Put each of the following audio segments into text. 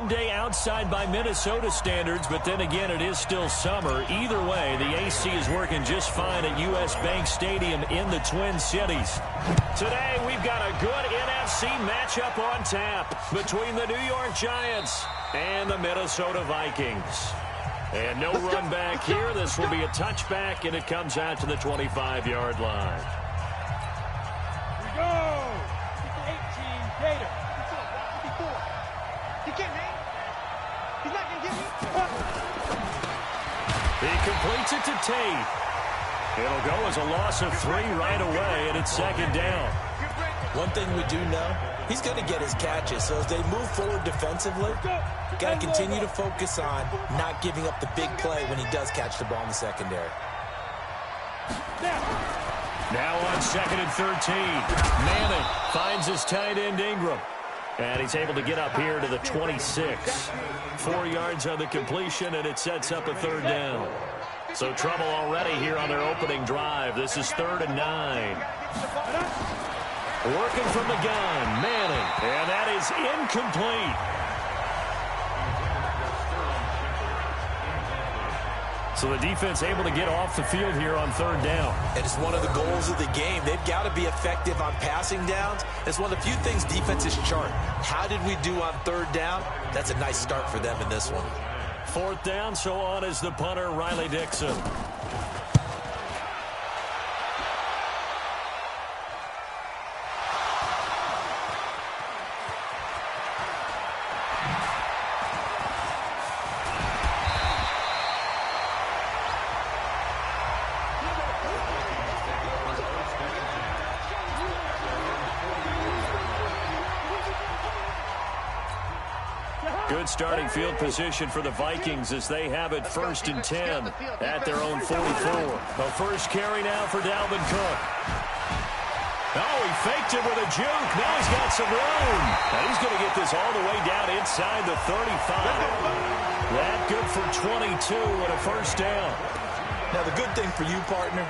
warm day outside by Minnesota standards, but then again, it is still summer. Either way, the AC is working just fine at U.S. Bank Stadium in the Twin Cities. Today, we've got a good NFC matchup on tap between the New York Giants and the Minnesota Vikings. And no run back here. This will be a touchback, and it comes out to the 25-yard line. Here we go. 18, Gator. 54. He can't hang. He's not going to get me. He completes it to Tate. It'll go as a loss of 3 right away, and it's second down. One thing we do know, he's going to get his catches. So as they move forward defensively, got to continue to focus on not giving up the big play when he does catch the ball in the secondary. Now on 2nd and 13. Madden finds his tight end Ingram. And he's able to get up here to the 26. 4 yards on the completion, and it sets up a 3rd down. So trouble already here on their opening drive. This is 3rd and 9. Working from the gun, Manning. And that is incomplete. So the defense able to get off the field here on 3rd down. And it's one of the goals of the game. They've got to be effective on passing downs. It's one of the few things defenses chart. How did we do on 3rd down? That's a nice start for them in this one. 4th down, so on is the punter, Riley Dixon. Good starting field position for the Vikings as they have it 1st and 10 at their own 44. The first carry now for Dalvin Cook. Oh, he faked it with a juke. Now he's got some room. And he's going to get this all the way down inside the 35. That good for 22 and a 1st down. Now, the good thing for you, partner,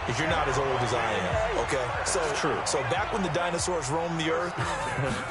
is you're not as old as I am, okay? So, true. So back when the dinosaurs roamed the earth,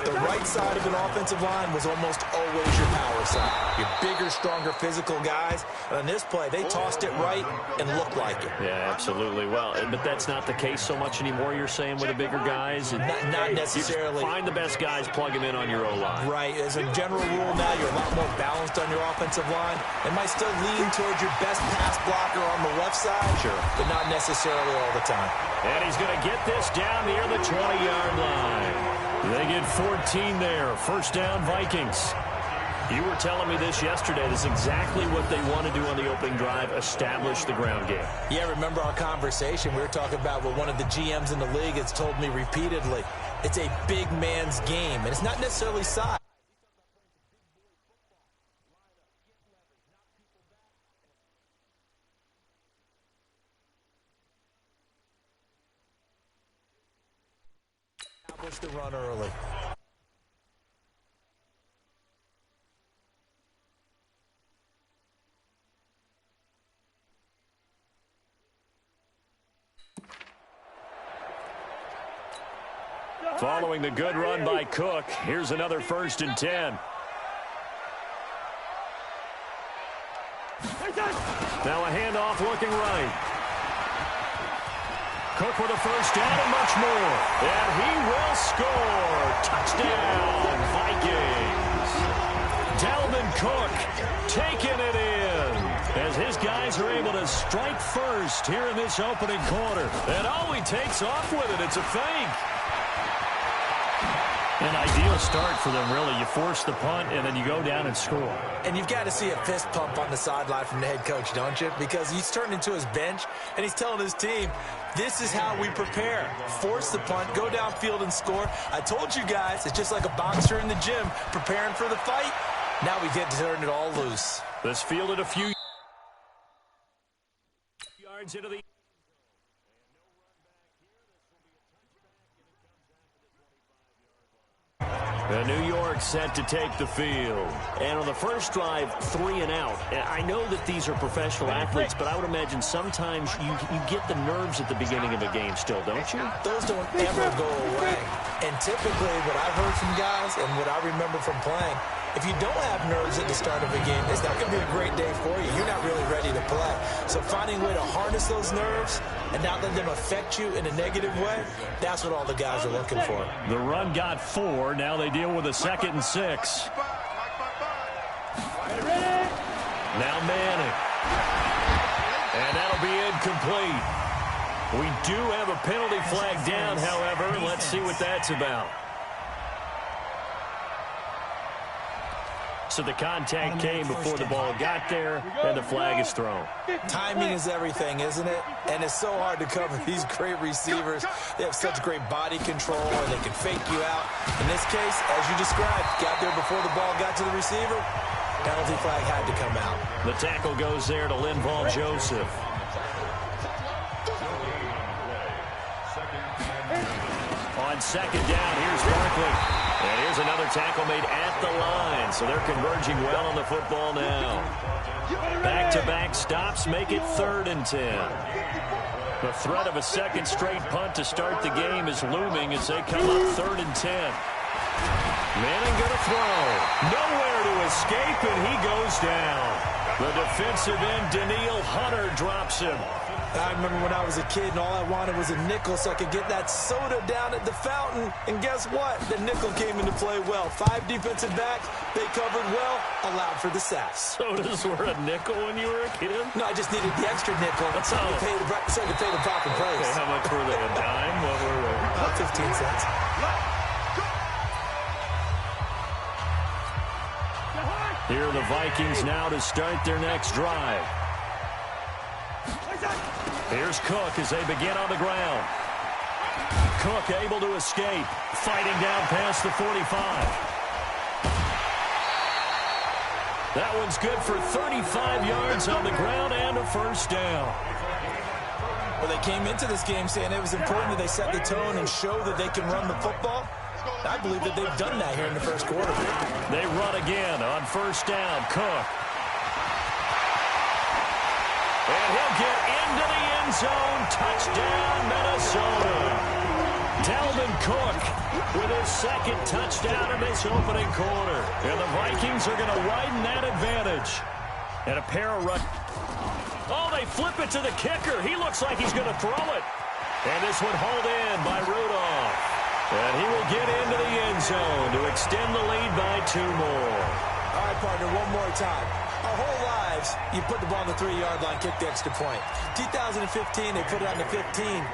the right side of an offensive line was almost always your power side. Your bigger, stronger, physical guys. And on this play, they tossed it right and looked like it. Yeah, absolutely. Well, but that's not the case so much anymore, you're saying, with the bigger guys? Not necessarily. Find the best guys, plug them in on your O-line. Right. As a general rule now, you're a lot more balanced on your offensive line. It might still lean towards your best pass blocker on the left side, sure, but not necessarily all the time. And he's going to get this down near the 20-yard line. They get 14 there. 1st down, Vikings. You were telling me this yesterday. This is exactly what they want to do on the opening drive, establish the ground game. Yeah, remember our conversation? We were talking about what one of the GMs in the league has told me repeatedly. It's a big man's game, and it's not necessarily size. Establish the run early. Following the good run by Cook, here's another 1st and 10. Now a handoff looking right. Cook with a 1st down and much more. And he will score. Touchdown, Vikings. Dalvin Cook taking it in as his guys are able to strike first here in this opening quarter. And oh, he takes off with it. It's a fake. An ideal start for them, really. You force the punt, and then you go down and score. And you've got to see a fist pump on the sideline from the head coach, don't you? Because he's turned into his bench, and he's telling his team, this is how we prepare. Force the punt, go downfield and score. I told you guys, it's just like a boxer in the gym preparing for the fight. Now we get to turn it all loose. This fielded a few yards into the... The New York set to take the field. And on the first drive, 3 and out. I know that these are professional athletes, but I would imagine sometimes you get the nerves at the beginning of a game still, don't you? Those don't ever go away. And typically what I've heard from guys and what I remember from playing, If you don't have nerves at the start of a game, it's not going to be a great day for you. You're not really ready to play. So finding a way to harness those nerves and not let them affect you in a negative way, that's what all the guys are looking for. The run got 4. Now they deal with a 2nd and 6. Now Manning. And that'll be incomplete. We do have a penalty flag down, however. Let's see what that's about. So the contact came before the ball got there, and the flag is thrown. Timing is everything, isn't it? And it's so hard to cover these great receivers. They have such great body control, and they can fake you out. In this case, as you described, got there before the ball got to the receiver. Penalty flag had to come out. The tackle goes there to Linval Joseph. On 2nd down, here's Barkley. And here's another tackle made at the line. So they're converging well on the football now. Back-to-back stops make it 3rd and 10. The threat of a 2nd straight punt to start the game is looming as they come up 3rd and 10. Manning going to throw. Nowhere to escape, and he goes down. The defensive end, Daniil Hunter, drops him. I remember when I was a kid and all I wanted was a nickel so I could get that soda down at the fountain. And guess what? The nickel came into play well. 5 defensive backs, they covered well, allowed for the sacks. Sodas were a nickel when you were a kid? No, I just needed the extra nickel so I could pay the proper price. Okay, how much were they? A dime? What were they? About 15 cents. Here are the Vikings now to start their next drive. Here's Cook as they begin on the ground. Cook able to escape, fighting down past the 45. That one's good for 35 yards on the ground and a 1st down. Well, they came into this game saying it was important that they set the tone and show that they can run the football. I believe that they've done that here in the 1st quarter. They run again on 1st down. Cook. And he'll get into the end zone. Touchdown, Minnesota. Dalvin Cook with his 2nd touchdown in this opening quarter. And the Vikings are going to widen that advantage. And a pair of run. Oh, they flip it to the kicker. He looks like he's going to throw it. And this one hauled in by Rudolph. And he will get into the end zone to extend the lead by 2 more. All right, partner, one more time. Our whole lives, you put the ball on the 3-yard line, kick the extra point. 2015, they put it on the 15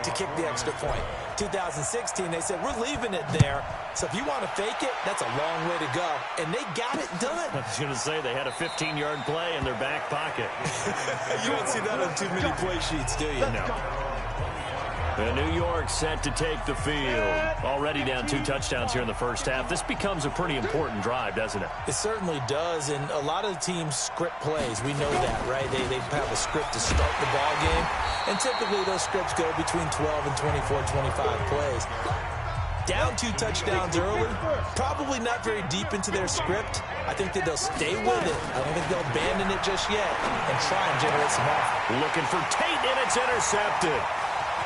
to kick the extra point. 2016, they said, we're leaving it there. So if you want to fake it, that's a long way to go. And they got it done. I was going to say, they had a 15-yard play in their back pocket. You don't see that on too many play sheets, do you? No. And New York set to take the field. Already down 2 touchdowns here in the 1st half. This becomes a pretty important drive, doesn't it? It certainly does, and a lot of the teams script plays. We know that, right? They have a script to start the ball game, and typically those scripts go between 12 and 24, 25 plays. Down 2 touchdowns early, probably not very deep into their script. I think that they'll stay with it. I don't think they'll abandon it just yet and try and generate some offense. Looking for Tate, and it's intercepted.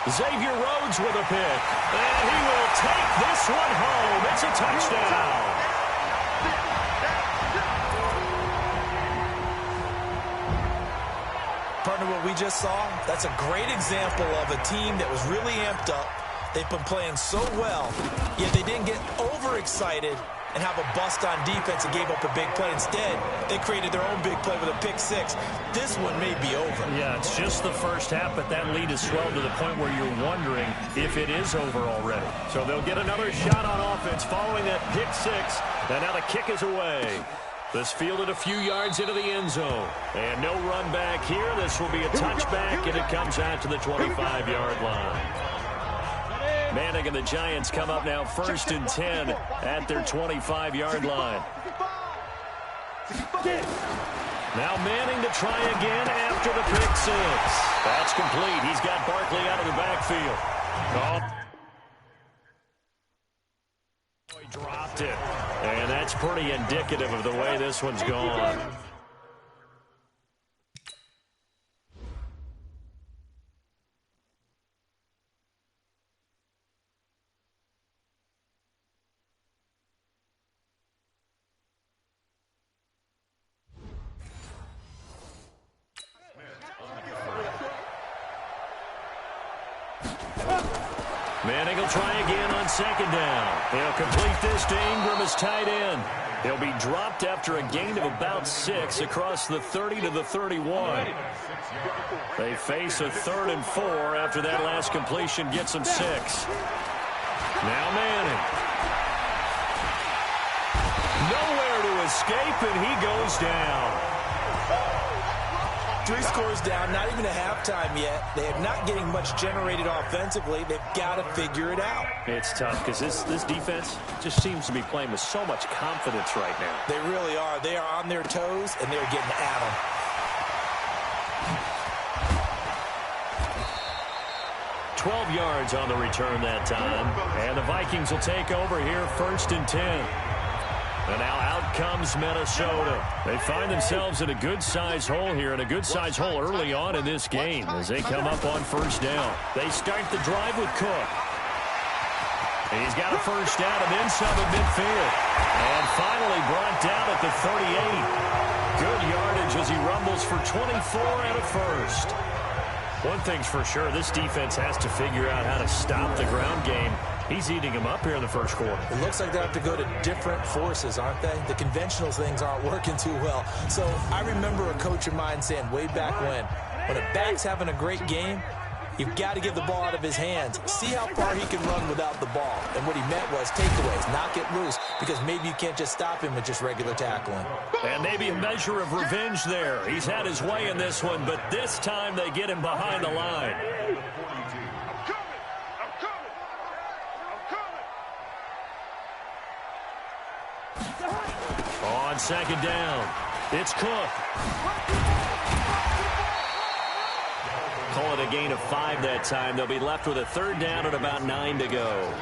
Xavier Rhodes with a pick, and he will take this one home. It's a touchdown. Partner, what we just saw, that's a great example of a team that was really amped up. They've been playing so well, yet they didn't get overexcited and have a bust on defense and gave up a big play. Instead, they created their own big play with a pick-6. This one may be over. Yeah, it's just the 1st half, but that lead has swelled to the point where you're wondering if it is over already. So they'll get another shot on offense following that pick-6, and now the kick is away. This fielded a few yards into the end zone. And no run back here. This will be a touchback, and it comes out to the 25-yard line. Manning and the Giants come up now 1st and 10 at their 25-yard line. Now Manning to try again after the pick-6. That's complete. He's got Barkley out of the backfield. He dropped it. And that's pretty indicative of the way this one's gone. Manning will try again on second down. He'll complete this to Ingram as tight end. He'll be dropped after a gain of about 6 across the 30 to the 31. They face a 3rd and 4 after that last completion gets them 6. Now Manning. Nowhere to escape, and he goes down. 3 scores down, not even a halftime yet. They are not getting much generated offensively. They've got to figure it out. It's tough because this defense just seems to be playing with so much confidence right now. They really are. They are on their toes, and they're getting at them. $12 yards on the return that time. And the Vikings will take over here 1st and 10. And now out comes Minnesota. They find themselves in a good-sized hole here, and a good-sized hole early on in this game as they come up on 1st down. They start the drive with Cook. And he's got a 1st down and then some at midfield. And finally brought down at the 38. Good yardage as he rumbles for 24 and a 1st. One thing's for sure, this defense has to figure out how to stop the ground game. He's eating them up here in the 1st quarter. It looks like they have to go to different forces, aren't they? The conventional things aren't working too well. So I remember a coach of mine saying way back when a back's having a great game, you've got to get the ball out of his hands. See how far he can run without the ball. And what he meant was takeaways, knock it loose, because maybe you can't just stop him with just regular tackling. And maybe a measure of revenge there. He's had his way in this one, but this time they get him behind the line. On 2nd down, it's Cook. Call it a gain of 5 that time. They'll be left with a 3rd down and about 9 to go.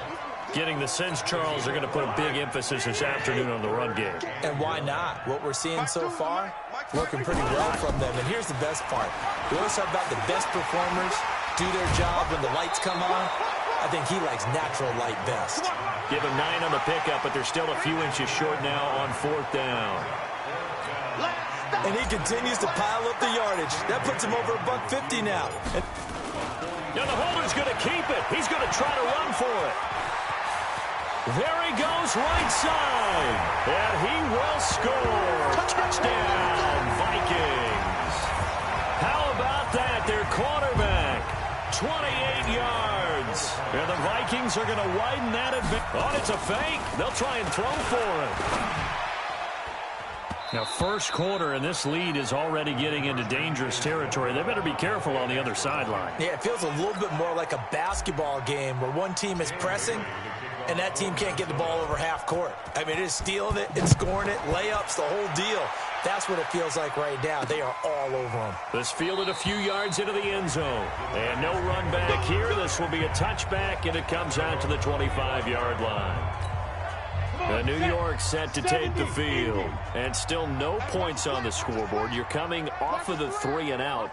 Getting the sense, Charles, they're going to put a big emphasis this afternoon on the run game. And why not? What we're seeing so far, working pretty well from them. And here's the best part. We always talk about the best performers do their job when the lights come on. I think he likes natural light best. Give him 9 on the pickup, but they're still a few inches short now on 4th down. And he continues to pile up the yardage. That puts him over $150 now. Now the holder's going to keep it. He's going to try to run for it. There he goes, right side. And he will score. Touchdown, Vikings. How about that? Their quarterback, 28 yards. And the Vikings are going to widen that advantage. Oh, it's a fake. They'll try and throw for it. Now, 1st quarter, and this lead is already getting into dangerous territory. They better be careful on the other sideline. Yeah, it feels a little bit more like a basketball game where one team is pressing and that team can't get the ball over half court. I mean, it is stealing it, it's scoring it, layups, the whole deal. That's what it feels like right now. They are all over them. This fielded a few yards into the end zone. And no run back here. This will be a touchback, and it comes out to the 25-yard line. The New York set to take the field. And still no points on the scoreboard. You're coming off of the 3 and out.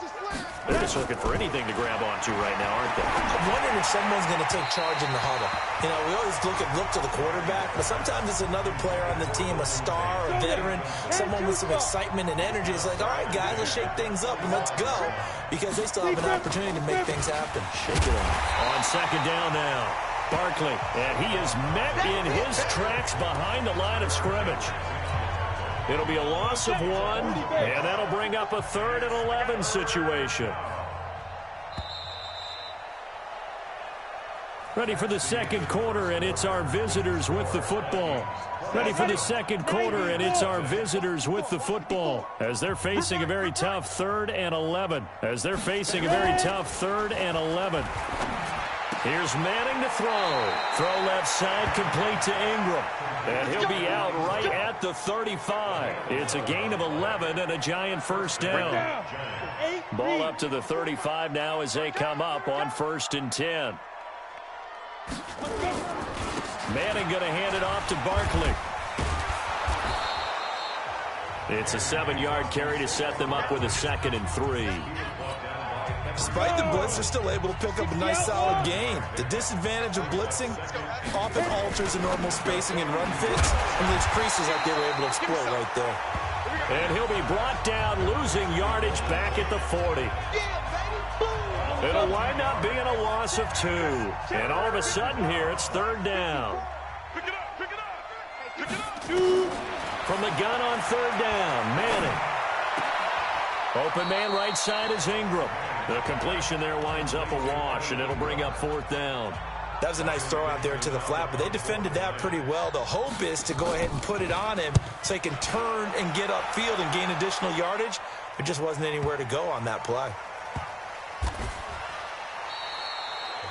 They're just looking for anything to grab onto right now, aren't they? I'm wondering if someone's going to take charge in the huddle. You know, we always look to the quarterback, but sometimes it's another player on the team, a star, a veteran, someone with some excitement and energy. It's like, all right, guys, let's shake things up and let's go, because they still have an opportunity to make things happen. Shake it up. On 2nd down now. Barkley, and he is met in his tracks behind the line of scrimmage. It'll be a loss of 1, and that'll bring up a 3rd and 11 situation. Ready for the 2nd quarter, and it's our visitors with the football. Ready for the 2nd quarter, and it's our visitors with the football. As they're facing a very tough 3rd and 11. Here's Manning to throw. Throw left side, complete to Ingram. And he'll be out right at the 35. It's a gain of 11 and a giant 1st down. Ball up to the 35 now as they come up on 1st and 10. Manning going to hand it off to Barkley. It's a 7-yard carry to set them up with a 2nd and 3. Despite the blitz, they're still able to pick up a nice solid gain. The disadvantage of blitzing often alters the normal spacing and run fits, and leaves creases like they were able to exploit right there. And he'll be brought down, losing yardage back at the 40. It'll wind up being a loss of 2. And all of a sudden here, it's 3rd down. Pick it up, pick it up, pick it up. From the gun on 3rd down, Manning. Open man right side is Ingram. The completion there winds up a wash, and it'll bring up 4th down. That was a nice throw out there to the flat, but they defended that pretty well. The hope is to go ahead and put it on him so he can turn and get upfield and gain additional yardage. There just wasn't anywhere to go on that play.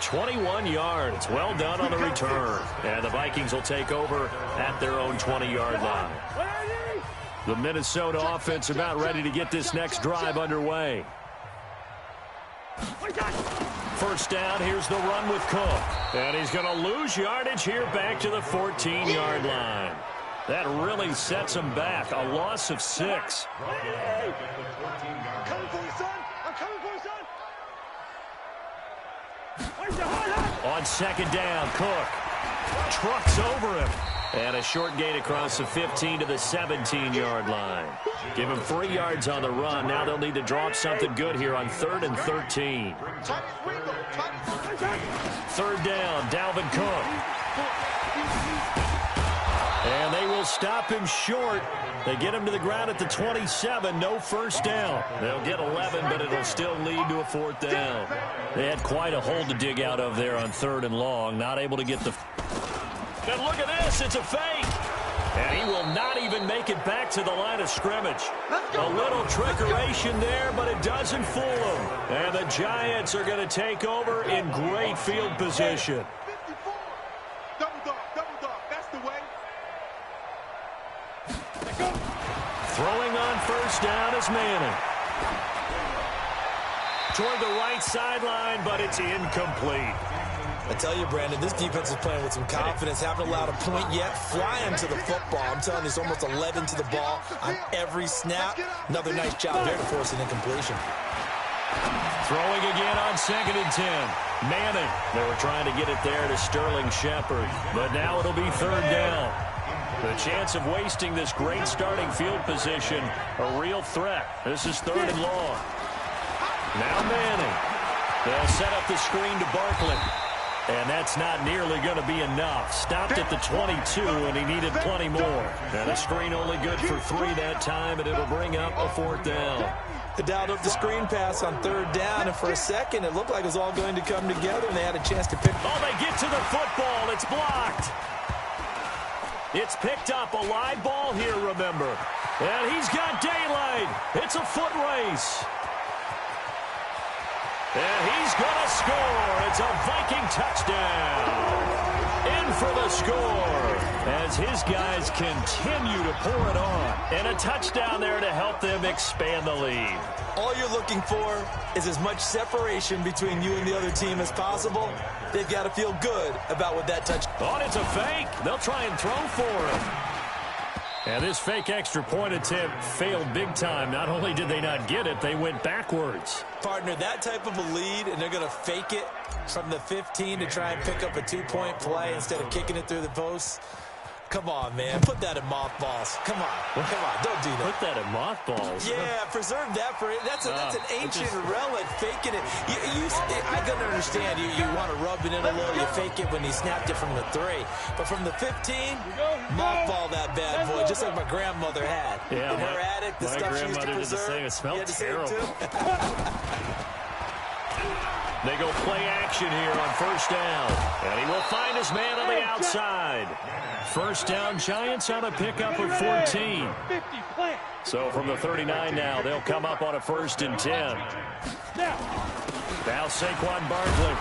21 yards. Well done on the return. And the Vikings will take over at their own 20-yard line. The Minnesota offense about ready to get this next drive underway. First down, here's the run with Cook. And he's going to lose yardage here back to the 14-yard line. That really sets him back. A loss of 6. I'm coming for you, son. I'm coming for you, son. On 2nd down, Cook trucks over him. And a short gain across the 15 to the 17-yard line. Give him 3 yards on the run. Now they'll need to draw up something good here on 3rd and 13. 3rd down, Dalvin Cook. And they will stop him short. They get him to the ground at the 27. No first down. They'll get 11, but it'll still lead to a 4th down. They had quite a hole to dig out of there on 3rd and long. Not able to get the... And look at this, it's a fake. And he will not even make it back to the line of scrimmage. A little trickeration there, but it doesn't fool him. And the Giants are going to take over in great field position. 54. Double dog, that's the way. Throwing on first down is Manning. Toward the right sideline, but it's incomplete. I tell you, Brandon, this defense is playing with some confidence. Haven't allowed a point yet. Flying to the football. I'm telling you, it's almost 11 to the ball on every snap. Another nice job there to force an incompletion. Throwing again on 2nd and 10. Manning. They were trying to get it there to Sterling Shepard. But now it'll be 3rd down. The chance of wasting this great starting field position, a real threat. This is 3rd and long. Now Manning. They'll set up the screen to Barkley. And that's not nearly going to be enough. Stopped at the 22, and he needed plenty more. And a screen only good for 3 that time, and it'll bring up a 4th down. They dialed up the screen pass on 3rd down, and for a second, it looked like it was all going to come together, and they had a chance to pick. Oh, they get to the football. It's blocked. It's picked up. A live ball here, remember. And he's got daylight. It's a foot race. And he's going to score. It's a Viking touchdown. In for the score as his guys continue to pour it on. And a touchdown there to help them expand the lead. All you're looking for is as much separation between you and the other team as possible. They've got to feel good about what that touch. Oh, it's a fake. They'll try and throw for him. And this fake extra point attempt failed big time. Not only did they not get it, they went backwards. Partner, that type of a lead, and they're going to fake it from the 15 to try and pick up a 2-point play instead of kicking it through the posts. Come on, man. Put that in mothballs. Come on. Come on. Don't do that. Put that in mothballs. Yeah, preserve that for it. That's an ancient relic. Faking it. I can understand. You want to rub it in a little. You fake it when he snapped it from the 3. But from the 15, mothball that bad boy, just like my grandmother had. Yeah, in her attic, the stuff she used to preserve. Did the same. It smelled terrible. They go play action here on first down. And he will find his man on the outside. First down, Giants on a pickup of 14. So from the 39 now, they'll come up on a 1st and 10. Now Saquon Barkley.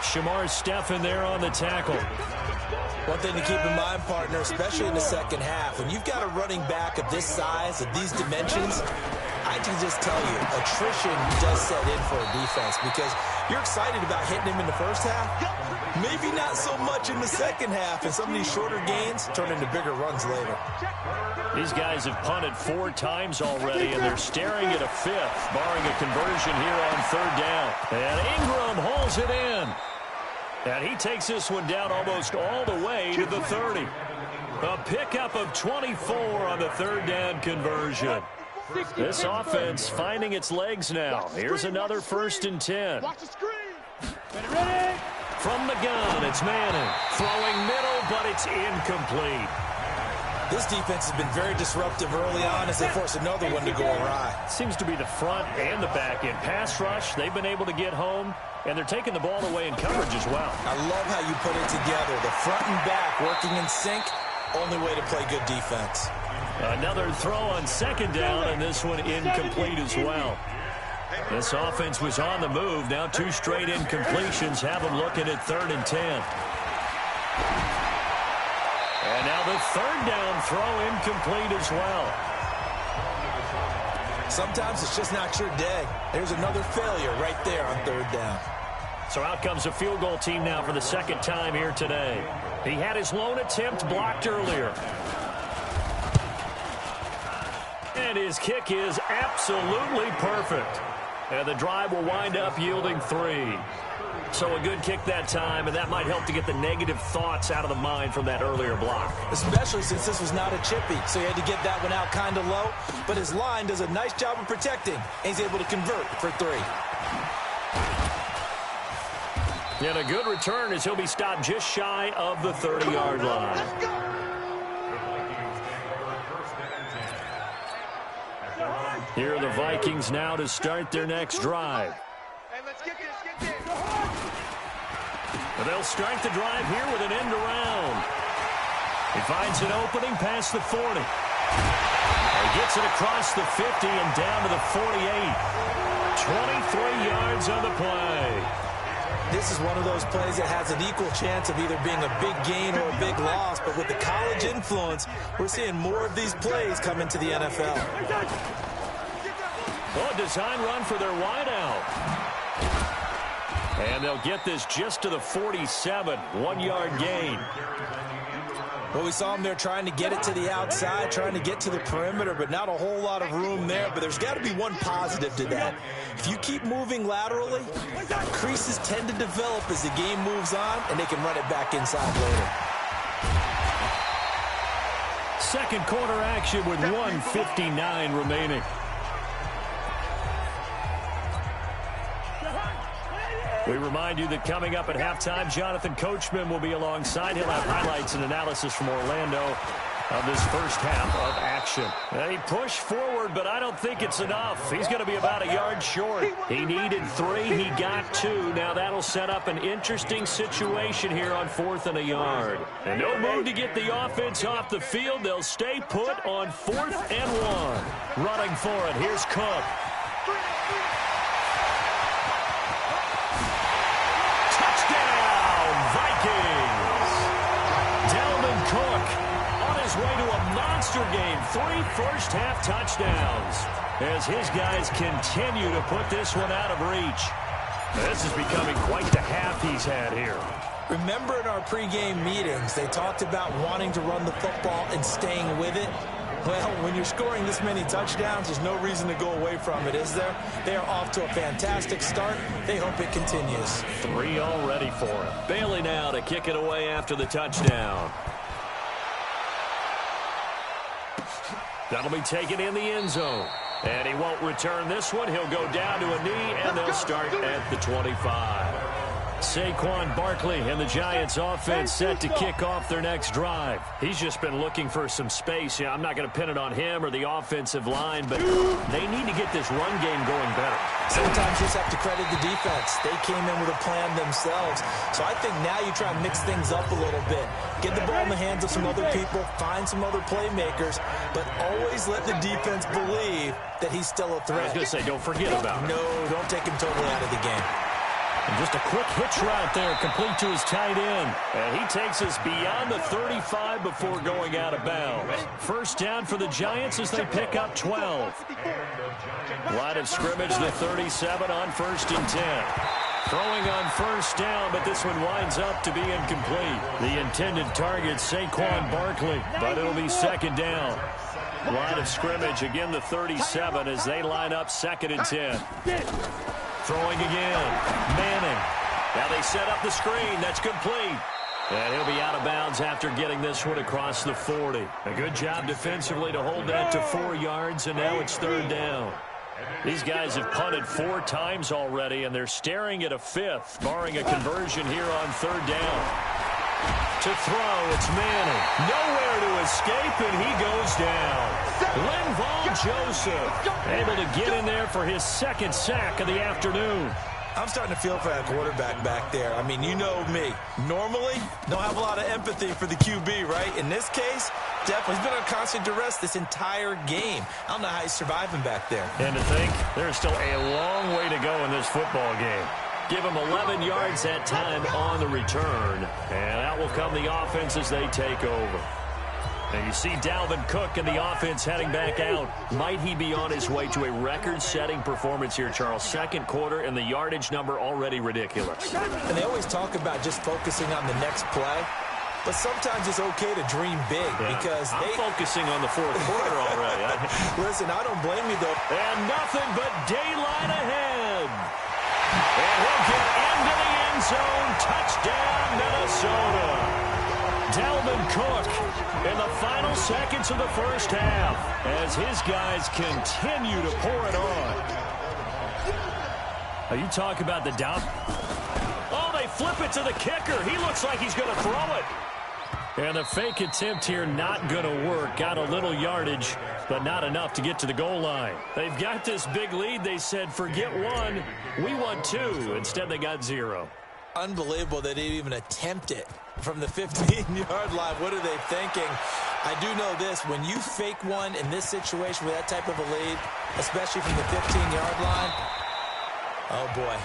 Shamar Stephen there on the tackle. One thing to keep in mind, partner, especially in the second half, when you've got a running back of this size, of these dimensions, I can just tell you, attrition does set in for a defense because you're excited about hitting him in the first half. Maybe not so much in the second half, and some of these shorter gains turn into bigger runs later. These guys have punted 4 times already, and they're staring at a 5th, barring a conversion here on 3rd down. And Ingram holds it in. And he takes this one down almost all the way to the 30. A pickup of 24 on the 3rd down conversion. This offense finding its legs now. Here's another 1st and 10. Watch the screen. Ready? From the gun, it's Madden. Throwing middle, but it's incomplete. This defense has been very disruptive early on as they force another one to go awry. Seems to be the front and the back end. Pass rush, they've been able to get home, and they're taking the ball away in coverage as well. I love how you put it together. The front and back working in sync, only way to play good defense. Another throw on 2nd down, and this one incomplete as well. This offense was on the move. Now 2 straight incompletions have them looking at 3rd and 10. And now the 3rd down throw incomplete as well. Sometimes it's just not your day. There's another failure right there on 3rd down. So out comes a field goal team now for the 2nd time here today. He had his lone attempt blocked earlier. And his kick is absolutely perfect. And the drive will wind up yielding 3. So a good kick that time, and that might help to get the negative thoughts out of the mind from that earlier block. Especially since this was not a chippy, so he had to get that one out kind of low. But his line does a nice job of protecting, and he's able to convert for 3. And a good return as he'll be stopped just shy of the 30-yard line. Here are the Vikings now to start their next drive. Hey, let's get this, get this. They'll start the drive here with an end around. He finds an opening past the 40. He gets it across the 50 and down to the 48. 23 yards on the play. This is one of those plays that has an equal chance of either being a big gain or a big loss. But with the college influence, we're seeing more of these plays come into the NFL. Oh, design run for their wideout. And they'll get this just to the 47. 1-yard gain. Well, we saw him there trying to get it to the outside, trying to get to the perimeter, but not a whole lot of room there. But there's got to be one positive to that. If you keep moving laterally, creases tend to develop as the game moves on, and they can run it back inside later. 2nd quarter action with 1:59 remaining. We remind you that coming up at halftime, Jonathan Coachman will be alongside. He'll have highlights and analysis from Orlando of this first half of action. He pushed forward, but I don't think it's enough. He's going to be about a yard short. He needed 3. He got 2. Now that'll set up an interesting situation here on 4th and a yard. And no move to get the offense off the field. They'll stay put on 4th and 1. Running for it. Here's Cook. Way to a monster game. 3 first-half touchdowns as his guys continue to put this one out of reach. This is becoming quite the half he's had here. Remember in our pregame meetings, they talked about wanting to run the football and staying with it. Well, when you're scoring this many touchdowns, there's no reason to go away from it, is there? They are off to a fantastic start. They hope it continues. 3 already for him. Bailey now to kick it away after the touchdown. That'll be taken in the end zone. And he won't return this one. He'll go down to a knee, and they'll start at the 25. Saquon Barkley and the Giants offense set to kick off their next drive. He's just been looking for some space. Yeah, I'm not going to pin it on him or the offensive line, but they need to get this run game going better. Sometimes you just have to credit the defense. They came in with a plan themselves. So I think now you try and mix things up a little bit. Get the ball in the hands of some other people, find some other playmakers, but always let the defense believe that he's still a threat. I was going to say, don't forget about him. No, don't take him totally out of the game. And just a quick hitch route there, complete to his tight end. And he takes us beyond the 35 before going out of bounds. First down for the Giants as they pick up 12. Line of scrimmage, the 37 on 1st and 10. Throwing on first down, but this one winds up to be incomplete. The intended target, Saquon Barkley, but it'll be 2nd down. Line of scrimmage, again the 37 as they line up 2nd and 10. Throwing again. Manning. Now they set up the screen. That's complete. And he'll be out of bounds after getting this one across the 40. A good job defensively to hold that to 4 yards, and now it's third down. These guys have punted 4 times already, and they're staring at a 5th, barring a conversion here on third down. To throw, it's Manning. Nowhere to escape, and he goes down. Linval Joseph able to get in there for his 2nd sack of the afternoon. I'm starting to feel for that quarterback back there. I mean, you know me. Normally, don't have a lot of empathy for the QB, right? In this case, definitely. He's been on constant duress this entire game. I don't know how he's surviving back there. And to think, there's still a long way to go in this football game. Give him 11 yards that time on the return. And out will come the offense as they take over. And you see Dalvin Cook and the offense heading back out. Might he be on his way to a record-setting performance here, Charles? 2nd quarter, and the yardage number already ridiculous. And they always talk about just focusing on the next play. But sometimes it's okay to dream big because I'm focusing on the 4th quarter already. Listen, I don't blame you, though. And nothing but daylight ahead. And he'll get into the end zone. Touchdown, Minnesota. Dalvin Cook in the final seconds of the first half as his guys continue to pour it on. Are you talking about the doubt? Oh, they flip it to the kicker. He looks like he's going to throw it. And the fake attempt here not going to work. Got a little yardage, but not enough to get to the goal line. They've got this big lead. They said, forget 1. We want 2. Instead, they got 0. Unbelievable they didn't even attempt it from the 15-yard line. What are they thinking? I do know this. When you fake one in this situation with that type of a lead, especially from the 15-yard line, oh, boy.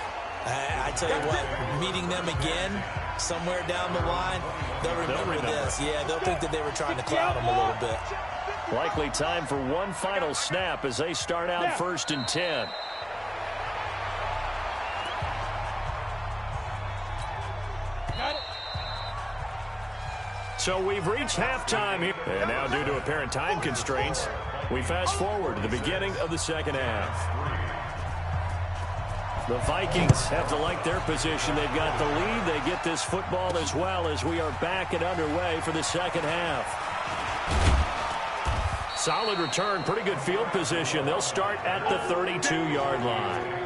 I tell you what, meeting them again somewhere down the line, they'll remember this. Yeah, they'll think that they were trying to cloud them a little bit. Likely time for one final snap as they start out 1st and 10. So we've reached halftime here. And now due to apparent time constraints, we fast forward to the beginning of the 2nd half. The Vikings have to like their position. They've got the lead. They get this football as well as we are back and underway for the 2nd half. Solid return, pretty good field position. They'll start at the 32-yard line.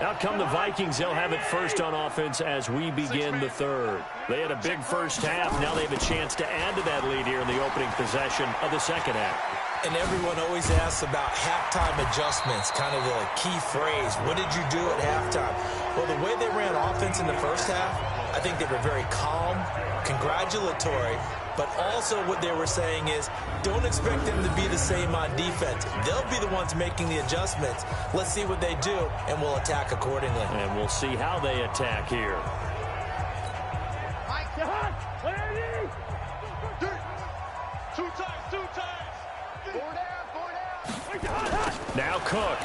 Out come the Vikings. They'll have it first on offense as we begin the 3rd. They had a big first half. Now they have a chance to add to that lead here in the opening possession of the 2nd half. And everyone always asks about halftime adjustments, kind of the key phrase. What did you do at halftime? Well, the way they ran offense in the first half, I think they were very calm, congratulatory, but also what they were saying is don't expect them to be the same on defense. They'll be the ones making the adjustments. Let's see what they do, and we'll attack accordingly. And we'll see how they attack here. Now Cook.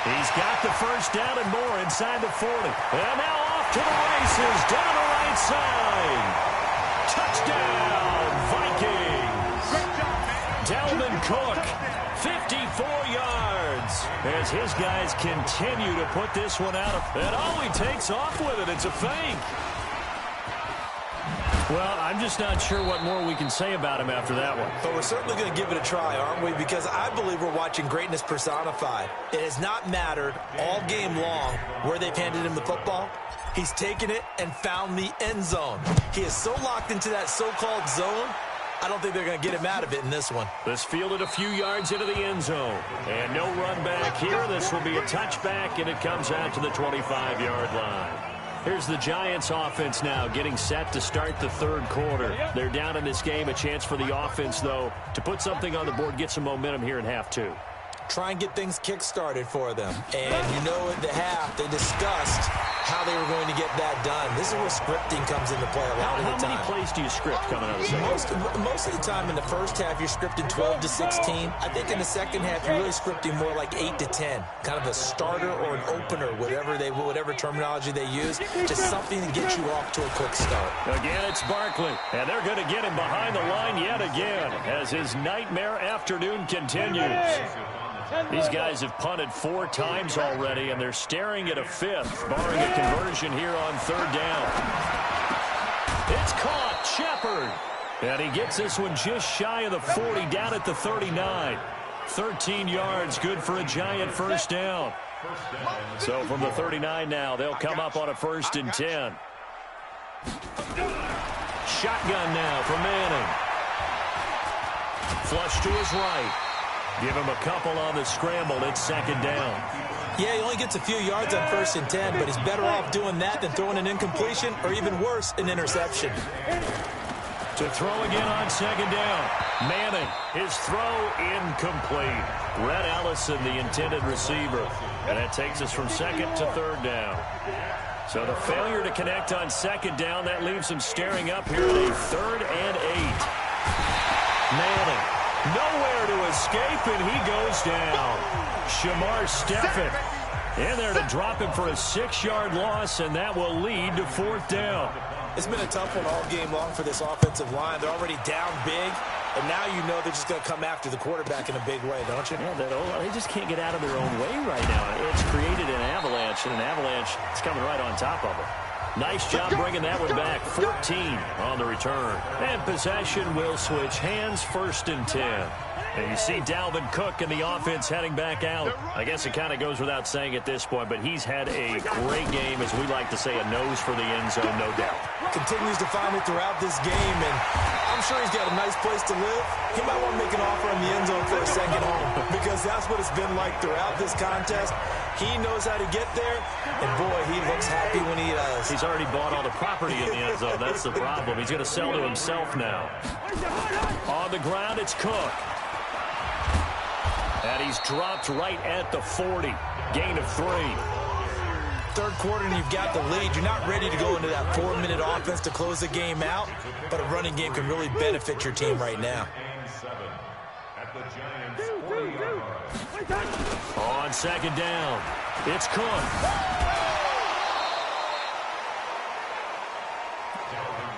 He's got the first down and more inside the 40. And now off to the races down the right side. Touchdown, Vikings. Dalvin Cook, 54 yards. As his guys continue to put this one out. And all he takes off with it, it's a fake. Well, I'm just not sure what more we can say about him after that one. But we're certainly going to give it a try, aren't we? Because I believe we're watching greatness personified. It has not mattered all game long where they've handed him the football. He's taken it and found the end zone. He is so locked into that so-called zone, I don't think they're going to get him out of it in this one. This fielded a few yards into the end zone. And no run back here. This will be a touchback, and it comes out to the 25-yard line. Here's the Giants offense now getting set to start the 3rd quarter. They're down in this game. A chance for the offense, though, to put something on the board, get some momentum here in half 2. Try and get things kick-started for them. And you know at the half, they discussed how they were going to get that done. This is where scripting comes into play a lot of the time. How many plays do you script coming out of the second? Most of the time in the first half, you're scripting 12 to 16. I think in the second half, you're really scripting more like 8 to 10. Kind of a starter or an opener, whatever terminology they use. Just something to get you off to a quick start. Again, it's Barkley. And they're going to get him behind the line yet again as his nightmare afternoon continues. These guys have punted 4 times already, and they're staring at a 5th, barring a conversion here on 3rd down. It's caught. Shepard. And he gets this one just shy of the 40, down at the 39. 13 yards, good for a Giant first down. So from the 39 now, they'll come up on a 1st and 10. Shotgun now for Manning. Flush to his right. Give him a couple on the scramble. It's 2nd down. Yeah, he only gets a few yards on 1st and 10, but he's better off doing that than throwing an incompletion or even worse, an interception. To throw again on 2nd down. Manning, his throw incomplete. Rhett Allison, the intended receiver. And that takes us from 2nd to 3rd down. So the failure to connect on 2nd down, that leaves him staring up here at a 3rd and 8. Manning, nowhere to escape, and he goes down. Shamar Stephen in there to drop him for a 6-yard loss, and that will lead to 4th down. It's been a tough one all game long for this offensive line. They're already down big, and now you know they're just going to come after the quarterback in a big way, don't you? Yeah, they just can't get out of their own way right now. It's created an avalanche, and an avalanche is coming right on top of them. Nice job bringing that one back. 14 on the return. And possession will switch hands, 1st and 10. And you see Dalvin Cook and the offense heading back out. I guess it kind of goes without saying at this point, but he's had a great game, as we like to say, a nose for the end zone, no doubt. Continues to find it throughout this game, and I'm sure he's got a nice place to live. He might want to make an offer in the end zone for a second home, because that's what it's been like throughout this contest. He knows how to get there, and boy, he looks happy when he does. He's already bought all the property in the end zone. That's the problem. He's going to sell to himself now. On the ground, it's Cook. And he's dropped right at the 40. Gain of 3. 3rd quarter, and you've got the lead. You're not ready to go into that 4-minute offense to close the game out, but a running game can really benefit your team right now. On 2nd down, it's Cook.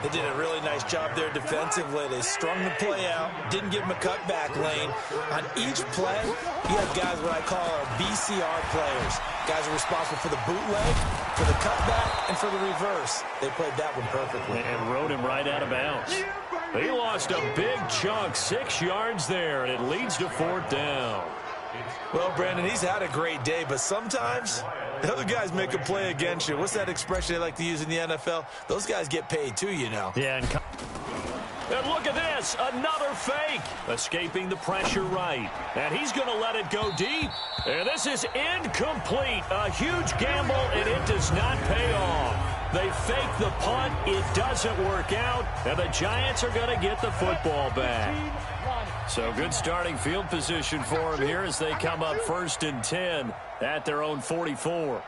They did a really nice job there defensively. They strung the play out, didn't give him a cutback lane. On each play, you have guys what I call our BCR players. Guys are responsible for the bootleg, for the cutback, and for the reverse. They played that one perfectly. And rode him right out of bounds. He lost a big chunk, 6 yards there, and it leads to 4th down. Well, Brandon, he's had a great day, but sometimes the other guys make a play against you. What's that expression they like to use in the NFL? Those guys get paid too, you know. Yeah, and look at this, another fake. Escaping the pressure right. And he's going to let it go deep. And this is incomplete. A huge gamble, and it does not pay off. They fake the punt. It doesn't work out. And the Giants are going to get the football back. So good starting field position for him here as they come up 1st and 10 at their own 44.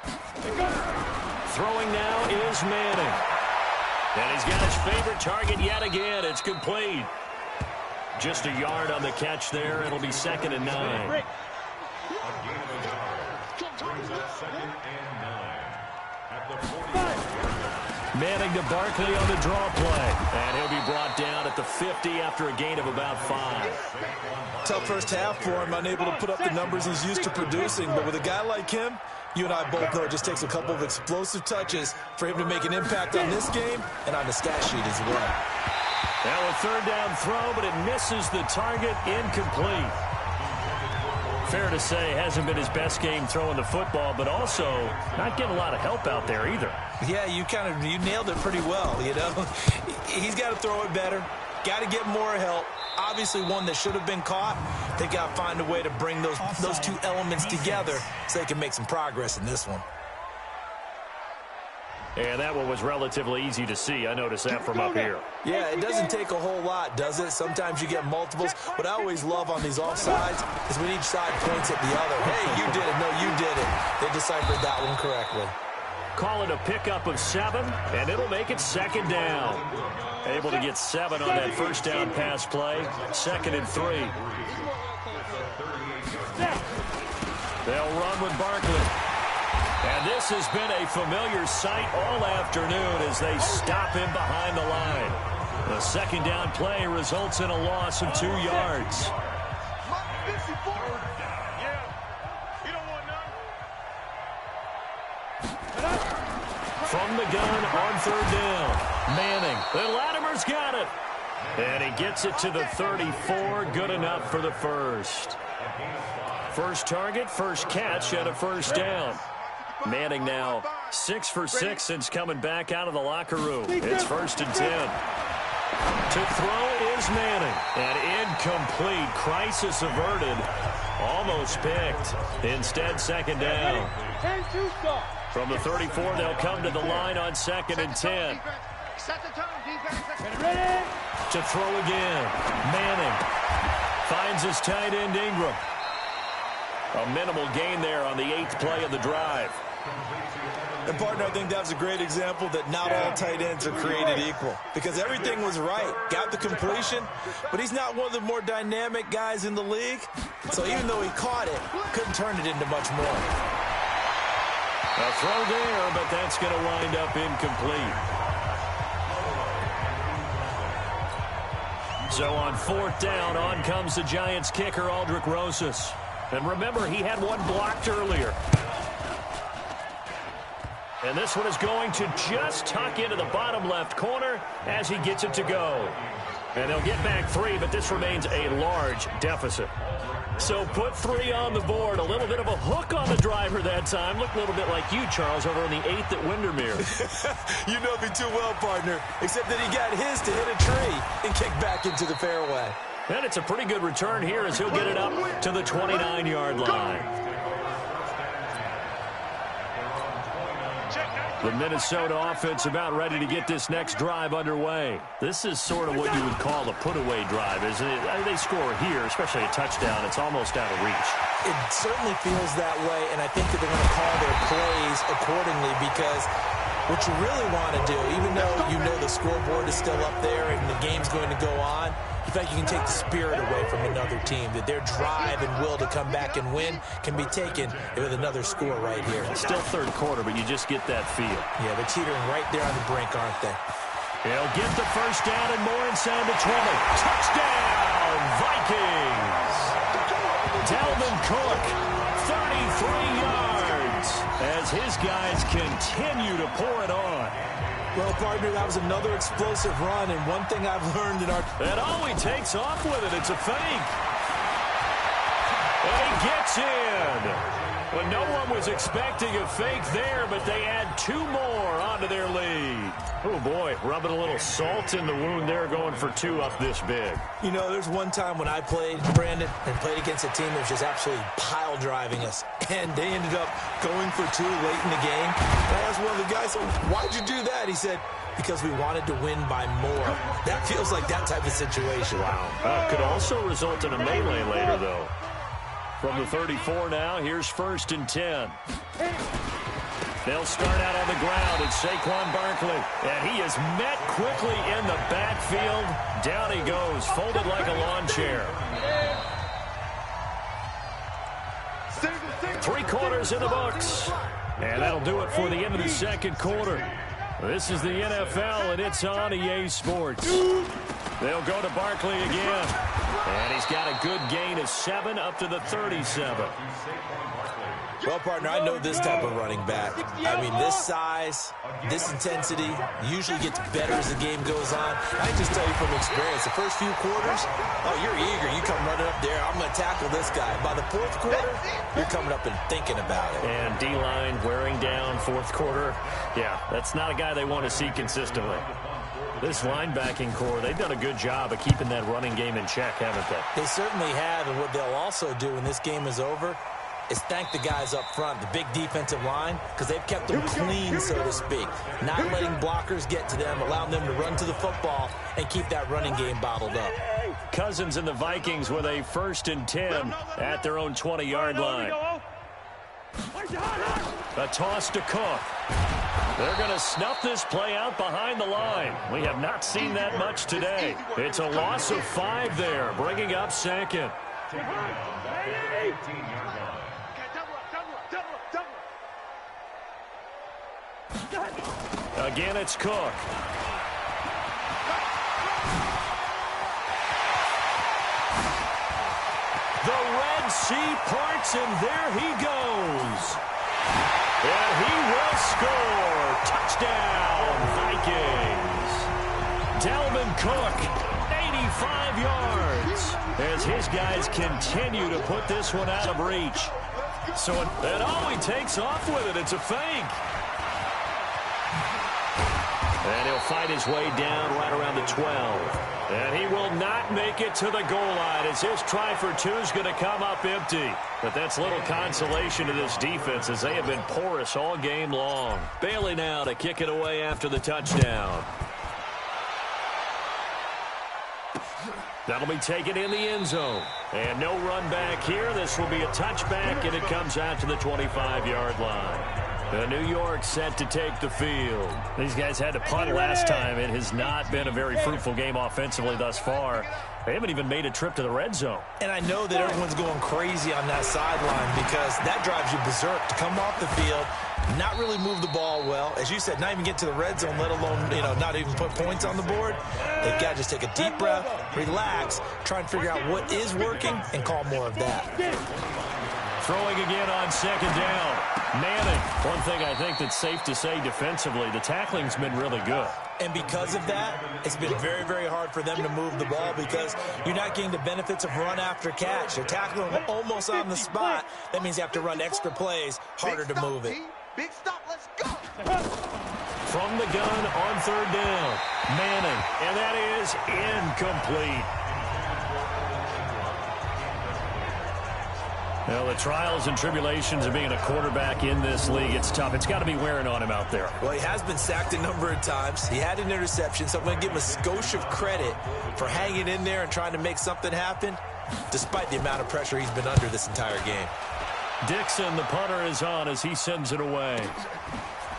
Throwing now is Manning. And he's got his favorite target yet again. It's complete. Just a yard on the catch there. It'll be 2nd and 9. Manning to Barkley on the draw play. And he'll be brought down at the 50 after a gain of about 5. Tough first half for him, unable to put up the numbers he's used to producing. But with a guy like him, you and I both know it just takes a couple of explosive touches for him to make an impact on this game and on the stat sheet as well. Now a 3rd down throw, but it misses the target, incomplete. Fair to say, hasn't been his best game throwing the football, but also not getting a lot of help out there either. Yeah, you nailed it pretty well, you know. He's got to throw it better, got to get more help. Obviously one that should have been caught. They got to find a way to bring those two elements together so they can make some progress in this one. And that one was relatively easy to see. I noticed that from up here. Yeah, it doesn't take a whole lot, does it? Sometimes you get multiples. What I always love on these offsides is when each side points at the other. Hey, you did it. No, you did it. They deciphered that one correctly. Call it a pickup of 7, and it'll make it 2nd down. Able to get 7 on that 1st down pass play. 2nd and 3. They'll run with Barkley. And this has been a familiar sight all afternoon as they stop him behind the line. The 2nd down play results in a loss of 2 yards. from the gun on third down. Manning. And Latimer's got it. And he gets it to the 34. Good enough for the first. First target, first catch, and a first down. Manning now 6 for 6 since coming back out of the locker room. It's 1st and 10. To throw is Manning. And incomplete. Crisis averted. Almost picked. Instead, 2nd down. From the 34, they'll come to the line on 2nd and 10. To throw again. Manning finds his tight end Ingram. A minimal gain there on the 8th play of the drive. And, partner, I think that was a great example that not all tight ends are created equal. Because everything was right. Got the completion, but he's not one of the more dynamic guys in the league. So even though he caught it, couldn't turn it into much more. A throw there, but that's going to wind up incomplete. So on 4th down, on comes the Giants kicker, Aldrick Rosas. And remember, he had one blocked earlier. And this one is going to just tuck into the bottom left corner as he gets it to go. And they'll get back 3, but this remains a large deficit. So put 3 on the board. A little bit of a hook on the driver that time. Looked a little bit like you, Charles, over on the 8th at Windermere. You know me too well, partner, except that he got his to hit a tree and kick back into the fairway. And it's a pretty good return here as he'll get it up to the 29-yard line. The Minnesota offense about ready to get this next drive underway. This is sort of what you would call a put-away drive, isn't it? They score here, especially a touchdown. It's almost out of reach. It certainly feels that way, and I think that they're going to call their plays accordingly because what you really want to do, even though you know the scoreboard is still up there and the game's going to go on, in fact, you can take the spirit away from another team, that their drive and will to come back and win can be taken with another score right here. Still 3rd quarter, but you just get that feel. Yeah, they're teetering right there on the brink, aren't they? He'll get the first down and more inside the 20. Touchdown, Vikings! Dalvin Cook, 33 yards, as his guys continue to pour it on. Well, partner, that was another explosive run, and one thing I've learned in our... And oh, he takes off with it. It's a fake. And he gets in. Well, no one was expecting a fake there, but they add 2 more onto their lead. Oh, boy, rubbing a little salt in the wound there, going for 2 up this big. You know, there's one time when I played, Brandon, and played against a team that was just absolutely pile driving us, and they ended up going for 2 late in the game. And I asked one of the guys, so why'd you do that? He said, because we wanted to win by more. That feels like that type of situation. Wow. Could also result in a melee later, though. From the 34 now, here's 1st and 10. They'll start out on the ground. It's Saquon Barkley. And he is met quickly in the backfield. Down he goes, folded like a lawn chair. 3 quarters in the books. And that'll do it for the end of the 2nd quarter. This is the NFL, and it's on EA Sports. They'll go to Barkley again. And he's got a good gain of 7 up to the 37. Well, partner, I know this type of running back. I mean, this size, this intensity usually gets better as the game goes on. I can just tell you from experience, the first few quarters, oh, you're eager. You come running up there, I'm going to tackle this guy. By the 4th quarter, you're coming up and thinking about it. And D-line wearing down 4th quarter. Yeah, that's not a guy they want to see consistently. This linebacking core, they've done a good job of keeping that running game in check, haven't they? They certainly have, and what they'll also do when this game is over is thank the guys up front, the big defensive line, because they've kept them clean, so to speak. Not letting blockers get to them, allowing them to run to the football and keep that running game bottled up. Cousins and the Vikings with a 1st and 10 at their own 20-yard line. A toss to Cook. They're going to snuff this play out behind the line. We have not seen that much today. It's a loss of 5 there, bringing up 2nd. Again, it's Cook. The Red Sea parts, and there he goes. And he will score. Touchdown, Vikings. Dalvin Cook, 85 yards, as his guys continue to put this one out of reach. And he takes off with it. It's a fake. And he'll fight his way down right around the 12. And he will not make it to the goal line as his try for two is going to come up empty. But that's little consolation to this defense as they have been porous all game long. Bailey now to kick it away after the touchdown. That'll be taken in the end zone. And no run back here. This will be a touchback, and it comes out to the 25-yard line. New York set to take the field. These guys had to punt last time. It has not been a very fruitful game offensively thus far. They haven't even made a trip to the red zone. And I know that everyone's going crazy on that sideline because that drives you berserk to come off the field, not really move the ball well. As you said, not even get to the red zone, let alone, not even put points on the board. They've got to just take a deep breath, relax, try and figure out what is working and call more of that. Throwing again on second down. Manning. One thing I think that's safe to say defensively, the tackling's been really good. And because of that, it's been very, very hard for them to move the ball because you're not getting the benefits of run after catch. They're tackling almost on the spot. That means you have to run extra plays, harder to move it. Big stop, let's go. From the gun on third down. Manning. And that is incomplete. Well, the trials and tribulations of being a quarterback in this league, it's tough. It's got to be wearing on him out there. Well, he has been sacked a number of times. He had an interception, so I'm going to give him a skosh of credit for hanging in there and trying to make something happen, despite the amount of pressure he's been under this entire game. Dixon, the punter, is on as he sends it away.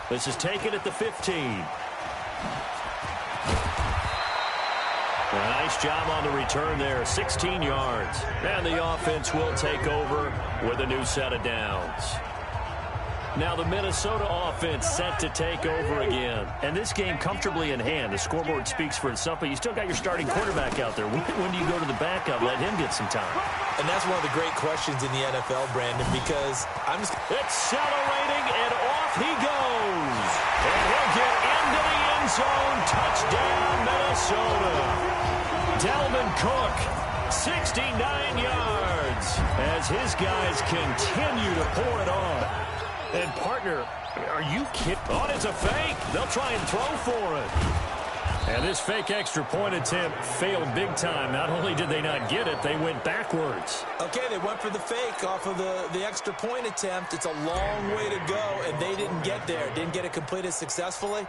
This is taken at the 15. A nice job on the return there, 16 yards. And the offense will take over with a new set of downs. Now the Minnesota offense set to take over again. And this game comfortably in hand. The scoreboard speaks for itself, but you still got your starting quarterback out there. When do you go to the backup, let him get some time? And that's one of the great questions in the NFL, Brandon, because accelerating, and off he goes. And he'll get into the end zone. Touchdown, Minnesota. Dalvin Cook, 69 yards, as his guys continue to pour it on. And, partner, are you kidding? Oh, it's a fake. They'll try and throw for it. And this fake extra point attempt failed big time. Not only did they not get it, they went backwards. Okay, they went for the fake off of the extra point attempt. It's a long way to go, and they didn't get there. Didn't get it completed successfully.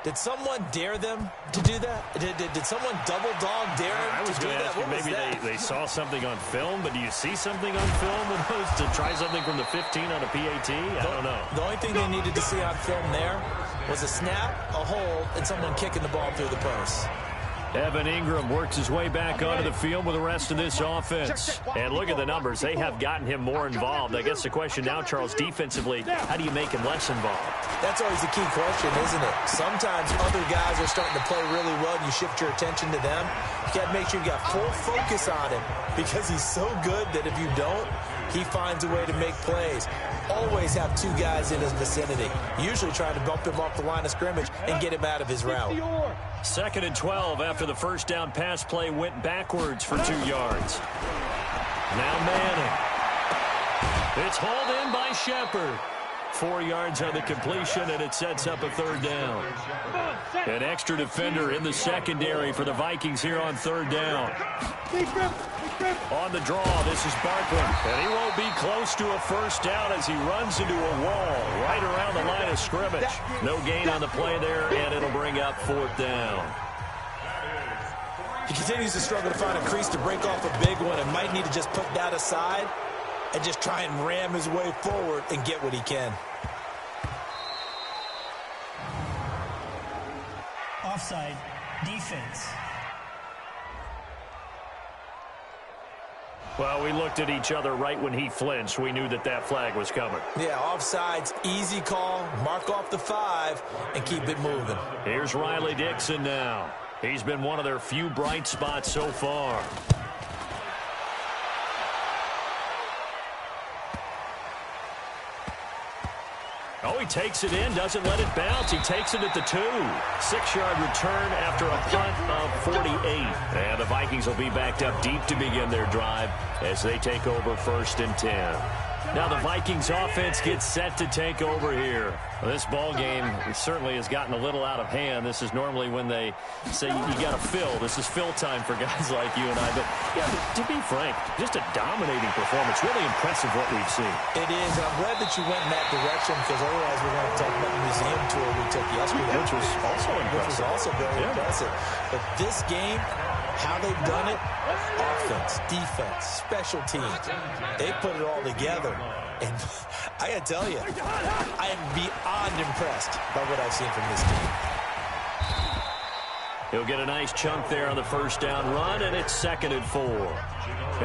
Did someone dare them to do that? Did someone double dog dare them to do that? I was going to ask you, maybe they saw something on film, but do you see something on film to try something from the 15 on a PAT? I don't know. The only thing they needed to see on film there was a snap, a hold, and someone kicking the ball through the post. Evan Ingram works his way back onto the field with the rest of this offense. And look at the numbers. They have gotten him more involved. I guess the question now, Charles, defensively, how do you make him less involved? That's always a key question, isn't it? Sometimes other guys are starting to play really well and you shift your attention to them. You got to make sure you got full focus on him because he's so good that if you don't, he finds a way to make plays. Always have two guys in his vicinity. Usually trying to bump him off the line of scrimmage and get him out of his route. 2nd and 12 after the first down pass play went backwards for 2 yards. Now Manning. It's hauled in by Shepard. 4 yards on the completion, and it sets up a third down. An extra defender in the secondary for the Vikings here on third down. On the draw, this is Barkley. And he won't be close to a first down as he runs into a wall right around the line of scrimmage. No gain on the play there, and it'll bring up 4th down. He continues to struggle to find a crease to break off a big one and might need to just put that aside and just try and ram his way forward and get what he can. Offside, defense. Well, we looked at each other right when he flinched. We knew that that flag was coming. Yeah, offsides, easy call, mark off the 5, and keep it moving. Here's Riley Dixon now. He's been one of their few bright spots so far. he takes it in, doesn't let it bounce. He takes it at the 2. 6-yard return after a punt of 48. And the Vikings will be backed up deep to begin their drive as they take over 1st and 10. Now the Vikings offense gets set to take over here. Well, this ball game certainly has gotten a little out of hand. This is normally when they say you got to fill. This is fill time for guys like you and I. But yeah, to be frank, just a dominating performance. Really impressive what we've seen. It is. And I'm glad that you went in that direction because otherwise we're going to talk about the museum tour we took yesterday. Which was also impressive. Which was also very impressive. But this game, how they've done it, offense, defense, special teams, they put it all together. And I got to tell you, I am beyond impressed by what I've seen from this team. He'll get a nice chunk there on the 1st down run, and it's 2nd and 4.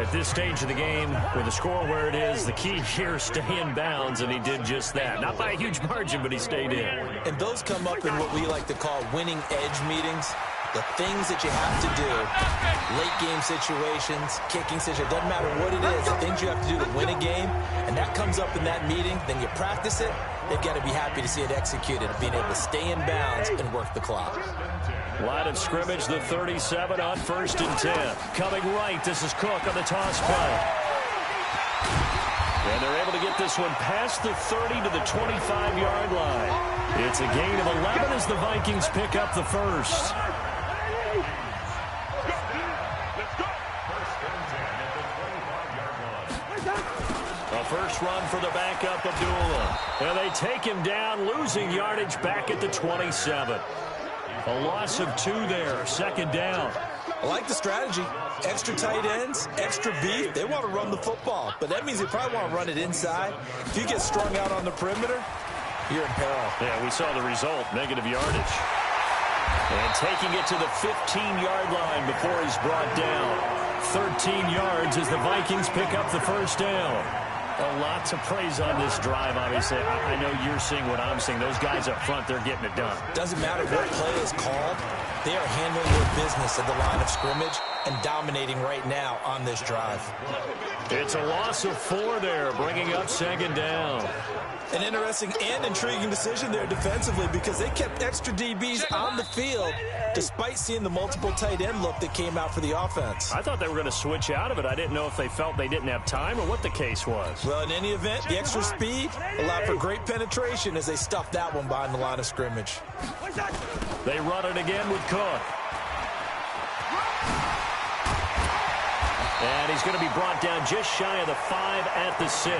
At this stage of the game, with the score where it is, the key here, stay in bounds, and he did just that. Not by a huge margin, but he stayed in. And those come up in what we like to call winning edge meetings. The things that you have to do, late game situations, kicking situations, doesn't matter what it is, the things you have to do to win a game, and that comes up in that meeting, then you practice it, they've got to be happy to see it executed, being able to stay in bounds and work the clock. Line of scrimmage, the 37 on 1st and 10. Coming right, this is Cook on the toss play. And they're able to get this one past the 30 to the 25-yard line. It's a gain of 11 as the Vikings pick up the 1st. A first run for the backup, Abdullah. And they take him down, losing yardage back at the 27. A loss of 2 there, 2nd down. I like the strategy. Extra tight ends, extra beef. They want to run the football, but that means they probably want to run it inside. If you get strung out on the perimeter, you're in peril. Yeah, we saw the result, negative yardage. And taking it to the 15-yard line before he's brought down. 13 yards as the Vikings pick up the 1st down. A lot to praise on this drive, obviously. I know you're seeing what I'm seeing. Those guys up front, they're getting it done. Doesn't matter what play is called. They are handling their business at the line of scrimmage and dominating right now on this drive. It's a loss of 4 there, bringing up 2nd down. An interesting and intriguing decision there defensively because they kept extra DBs on the field despite seeing the multiple tight end look that came out for the offense. I thought they were going to switch out of it. I didn't know if they felt they didn't have time or what the case was. Well, in any event, the extra speed allowed for great penetration as they stuffed that one behind the line of scrimmage. They run it again with Cook. And he's going to be brought down just shy of the 5 at the 6.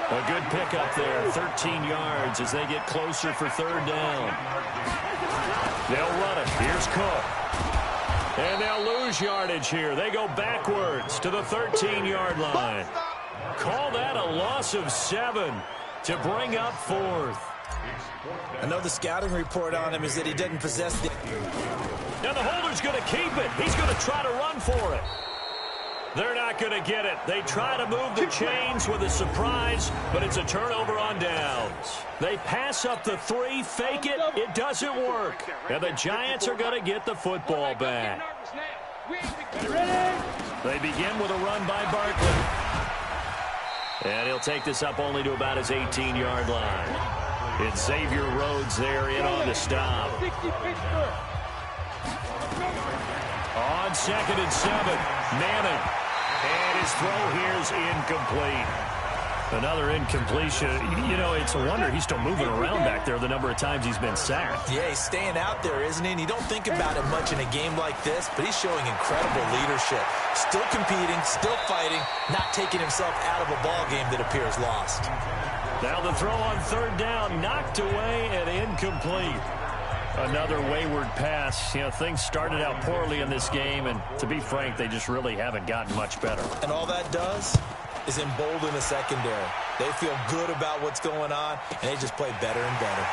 A good pickup there, 13 yards as they get closer for 3rd down. They'll run it. Here's Cook. And they'll lose yardage here. They go backwards to the 13-yard line. Call that a loss of 7 to bring up 4th. I know the scouting report on him is that he doesn't possess the... Now the holder's going to keep it. He's going to try to run for it. They're not going to get it. They try to move the chains with a surprise, but it's a turnover on downs. They pass up the 3, fake it. It doesn't work. And the Giants are going to get the football back. They begin with a run by Barkley. And he'll take this up only to about his 18-yard line. It's Xavier Rhodes there in on the stop. On 2nd and 7, Madden. And his throw here is incomplete. Another incompletion. You know, it's a wonder he's still moving around back there the number of times he's been sacked. Yeah, he's staying out there, isn't he? And you don't think about it much in a game like this, but he's showing incredible leadership. Still competing, still fighting, not taking himself out of a ball game that appears lost. Now the throw on 3rd down, knocked away and incomplete. Another wayward pass. You know, things started out poorly in this game, and to be frank, they just really haven't gotten much better. And all that does is embolden the secondary. They feel good about what's going on, and they just play better and better.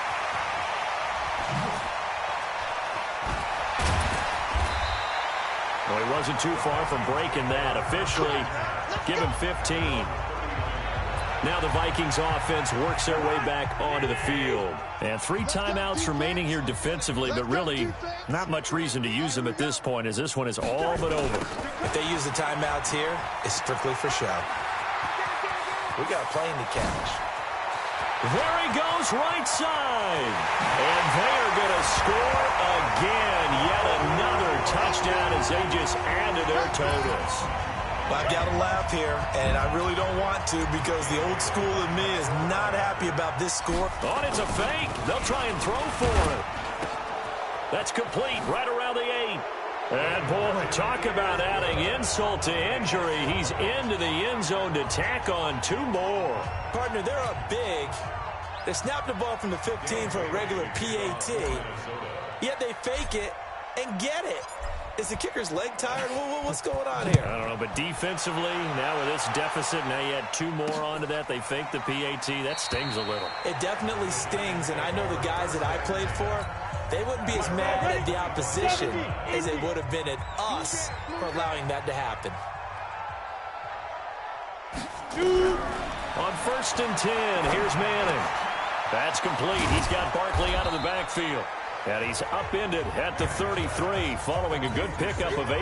Well, he wasn't too far from breaking that. Officially, give him 15. Now the Vikings offense works their way back onto the field. And 3 timeouts remaining here defensively, but really not much reason to use them at this point as this one is all but over. If they use the timeouts here, it's strictly for show. We got a plane to catch. There he goes, right side. And they are going to score again. Yet another touchdown as they just add to their totals. I've got to laugh here, and I really don't want to because the old school in me is not happy about this score. Oh, it's a fake. They'll try and throw for it. That's complete right around the 8. And, boy, talk about adding insult to injury. He's into the end zone to tack on 2 more. Partner, they're up big. They snapped the ball from the 15 for a regular PAT, yet they fake it and get it. Is the kicker's leg tired? What's going on here? I don't know, but defensively, now with this deficit, now you add 2 more onto that. They fake the PAT. That stings a little. It definitely stings, and I know the guys that I played for, they wouldn't be as mad at the opposition as they would have been at us for allowing that to happen. On 1st and 10, here's Manning. That's complete. He's got Barkley out of the backfield. And he's upended at the 33 following a good pickup of 8.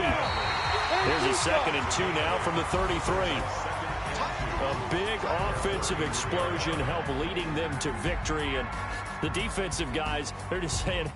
Here's a 2nd and 2 now from the 33. A big offensive explosion helped leading them to victory. And the defensive guys, they're just saying...